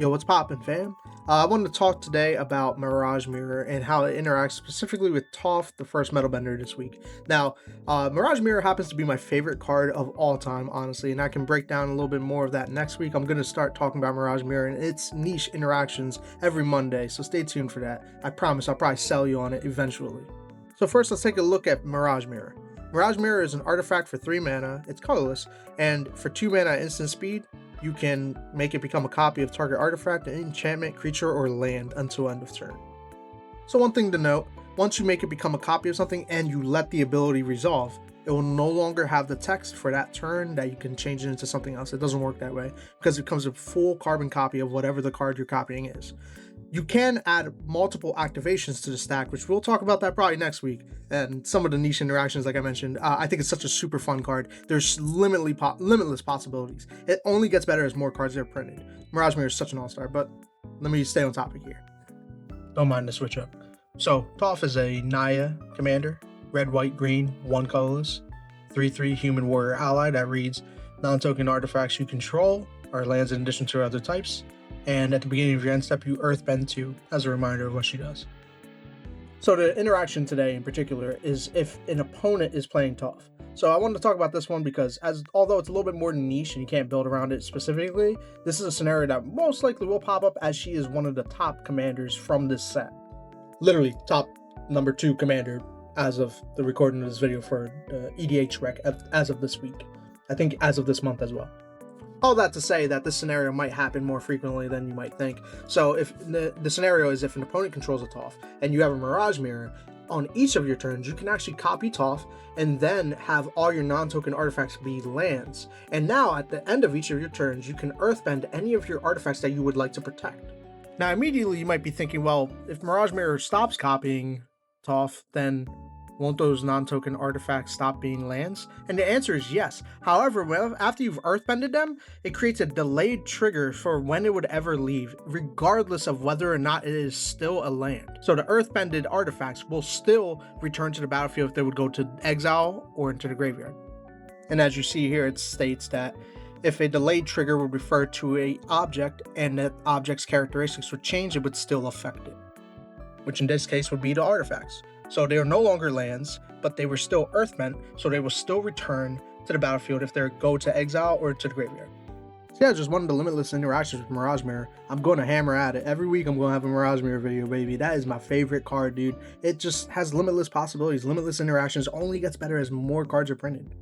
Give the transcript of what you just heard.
Yo, what's poppin', fam? I wanted to talk today about Mirage Mirror and how it interacts specifically with Toph, the first metal bender this week. Now, Mirage Mirror happens to be my favorite card of all time, honestly, and I can break down a little bit more of that next week. I'm going to start talking about Mirage Mirror and its niche interactions every Monday, so stay tuned for that. I promise I'll probably sell you on it eventually. So first, let's take a look at Mirage Mirror. Mirage Mirror is an artifact for 3 mana, it's colorless, and for 2 mana instant speed, you can make it become a copy of target artifact, an enchantment, creature, or land until end of turn. So one thing to note, once you make it become a copy of something and you let the ability resolve, it will no longer have the text for that turn that you can change it into something else. It doesn't work that way because it becomes a full carbon copy of whatever the card you're copying is. You can add multiple activations to the stack, which we'll talk about that probably next week, and some of the niche interactions like I mentioned. I think it's such a super fun card. There's limitless possibilities. It only gets better as more cards are printed. Mirage Mirror is such an all-star, but let me stay on topic here. Don't mind the switch up. So, Toph is a Naya commander, red, white, green, 1 colorless, 3/3 human warrior ally that reads non-token artifacts you control are lands in addition to other types. And at the beginning of your end step, you earthbend 2 as a reminder of what she does. So the interaction today in particular is if an opponent is playing Toph. So I wanted to talk about this one because although it's a little bit more niche and you can't build around it specifically, this is a scenario that most likely will pop up as she is one of the top commanders from this set. Literally top number 2 commander as of the recording of this video for EDH rec as of this week. I think as of this month as well. All that to say that this scenario might happen more frequently than you might think. So if the scenario is if an opponent controls a Toph and you have a Mirage Mirror, on each of your turns you can actually copy Toph and then have all your non-token artifacts be lands. And now at the end of each of your turns you can earthbend any of your artifacts that you would like to protect. Now immediately you might be thinking, well, if Mirage Mirror stops copying Toph, then won't those non-token artifacts stop being lands? And the answer is yes. However, after you've earthbended them, it creates a delayed trigger for when it would ever leave, regardless of whether or not it is still a land. So the earthbended artifacts will still return to the battlefield if they would go to exile or into the graveyard. And as you see here, it states that if a delayed trigger would refer to an object and that object's characteristics would change, it would still affect it, which in this case would be the artifacts. So they are no longer lands, but they were still earthbent, so they will still return to the battlefield if they go to exile or to the graveyard. So yeah, just one of the limitless interactions with Mirage Mirror. I'm going to hammer at it. Every week I'm going to have a Mirage Mirror video, baby. That is my favorite card, dude. It just has limitless possibilities, limitless interactions, only gets better as more cards are printed.